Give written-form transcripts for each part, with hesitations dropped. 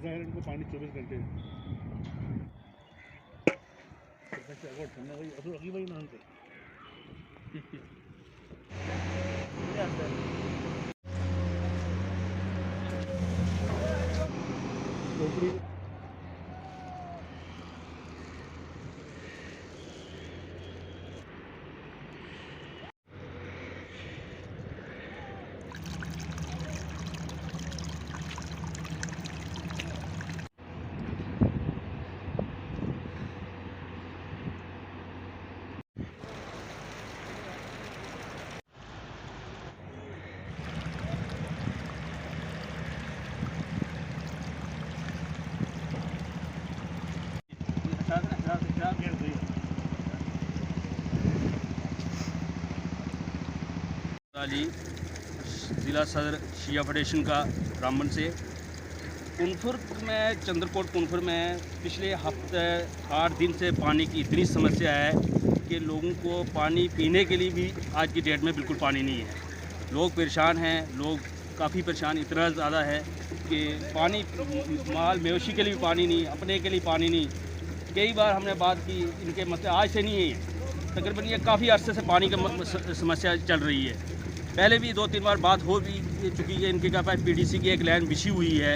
ऐसा है इनको पानी 24 घंटे ठंडा भाई असर लगी भाई नाम पे अली ज़िला सदर शिया फेडरेशन का ब्राह्मण से कुनफुर में चंद्रकोट कुनफुर में पिछले हफ्ते 8 दिन से पानी की इतनी समस्या है कि लोगों को पानी पीने के लिए भी आज की डेट में बिल्कुल पानी नहीं है। लोग परेशान हैं, लोग काफ़ी परेशान इतना ज़्यादा है कि पानी माल मवेशी के लिए भी पानी नहीं, अपने के लिए पानी नहीं। कई बार हमने बात की, इनके मसले आज से नहीं है, तकरीबन ये काफ़ी अरसे से पानी की समस्या चल रही है। पहले भी 2-3 बार बात हो भी चुकी है। इनके क्या पीडीसी की एक लाइन बिछी हुई है,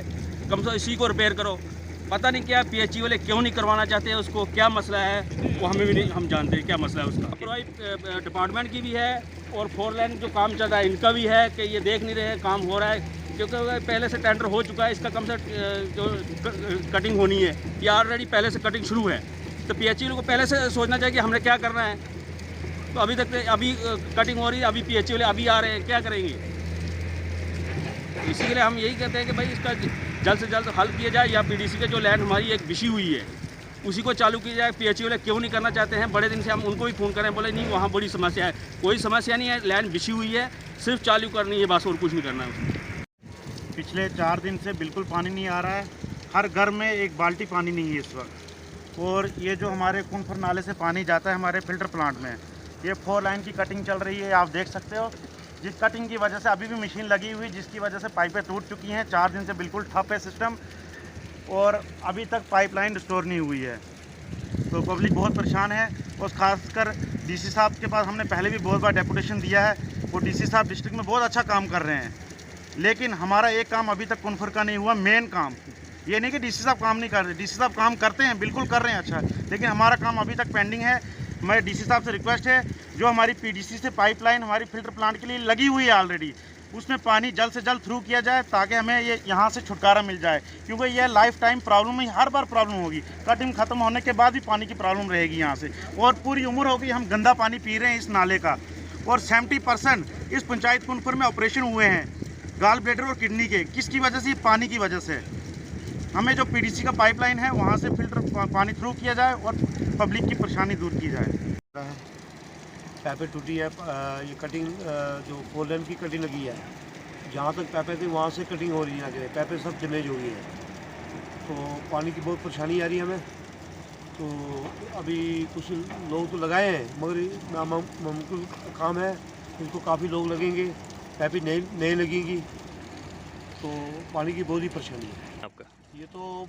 कम से कम इसी को रिपेयर करो। पता नहीं क्या पीएचई वाले क्यों नहीं करवाना चाहते हैं, उसको क्या मसला है वो हमें भी नहीं, हम जानते हैं क्या मसला है उसका। लापरवाही डिपार्टमेंट की भी है और 4 लाइन जो काम चल रहा है इनका भी है कि ये देख नहीं रहे काम हो रहा है, क्योंकि पहले से टेंडर हो चुका है। इसका कम से जो कटिंग होनी है ये ऑलरेडी पहले से कटिंग शुरू है, तो पीएचई को पहले से सोचना चाहिए कि हमने क्या करना है। तो अभी तक अभी कटिंग हो रही है, अभी पीएचई वाले अभी आ रहे हैं, क्या करेंगे। इसी के लिए हम यही कहते हैं कि भाई इसका जल्द से जल्द हल किया जाए, या पीडीसी के जो लैंड हमारी एक बिछी हुई है उसी को चालू किया जाए। पीएचई वाले क्यों नहीं करना चाहते हैं, बड़े दिन से हम उनको भी फ़ोन करें, बोले नहीं वहाँ बड़ी समस्या है। कोई समस्या नहीं है, लैंड बिछी हुई है, सिर्फ चालू करनी है बस, और कुछ नहीं करना है उसमें। पिछले 4 दिन से बिल्कुल पानी नहीं आ रहा है, हर घर में एक बाल्टी पानी नहीं है इस वक्त। और ये जो हमारे कुनफुर नाले से पानी जाता है हमारे फिल्टर प्लांट में, ये 4 लाइन की कटिंग चल रही है, आप देख सकते हो। जिस कटिंग की वजह से अभी भी मशीन लगी हुई, जिसकी वजह से पाइपें टूट चुकी हैं। 4 दिन से बिल्कुल ठप है सिस्टम, और अभी तक पाइपलाइन रिस्टोर नहीं हुई है। तो पब्लिक बहुत परेशान है, और ख़ासकर डीसी साहब के पास हमने पहले भी बहुत बार डेपुटेशन दिया है, और डीसी साहब डिस्ट्रिक्ट में बहुत अच्छा काम कर रहे हैं। लेकिन हमारा एक काम अभी तक कुनफुर का नहीं हुआ, मेन काम। ये नहीं कि डीसी साहब काम नहीं कर रहे, डीसी साहब काम करते हैं, बिल्कुल कर रहे हैं अच्छा, लेकिन हमारा काम अभी तक पेंडिंग है। मैं डीसी साहब से रिक्वेस्ट है, जो हमारी पीडीसी से पाइपलाइन हमारी फिल्टर प्लांट के लिए लगी हुई है ऑलरेडी, उसमें पानी जल्द से जल्द थ्रू किया जाए, ताकि हमें ये यहाँ से छुटकारा मिल जाए। क्योंकि यह लाइफ टाइम प्रॉब्लम है, हर बार प्रॉब्लम होगी। कटिंग ख़त्म होने के बाद भी पानी की प्रॉब्लम रहेगी यहाँ से, और पूरी उम्र होगी हम गंदा पानी पी रहे हैं इस नाले का। और 70% इस पंचायत कुनफुर में ऑपरेशन हुए हैं गॉल ब्लैडर और किडनी के। किसकी वजह से? पानी की वजह से। हमें जो पीडीसी का पाइपलाइन है वहाँ से फिल्टर पानी थ्रू किया जाए और पब्लिक की परेशानी दूर की जाए। पैपें टूटी है, ये कटिंग जो 4 लेन की कटिंग लगी है, जहाँ तक पैपें थी वहाँ से कटिंग हो रही है आगे, पैपें सब डैमेज हो गई है। तो पानी की बहुत परेशानी आ रही है हमें। तो अभी कुछ लोग तो लगाए हैं, मगर नामुमकिन काम है, इसको काफ़ी लोग लगेंगे, पैपें नहीं लगेंगी, तो पानी की बहुत ही परेशानी है आपका ये तो।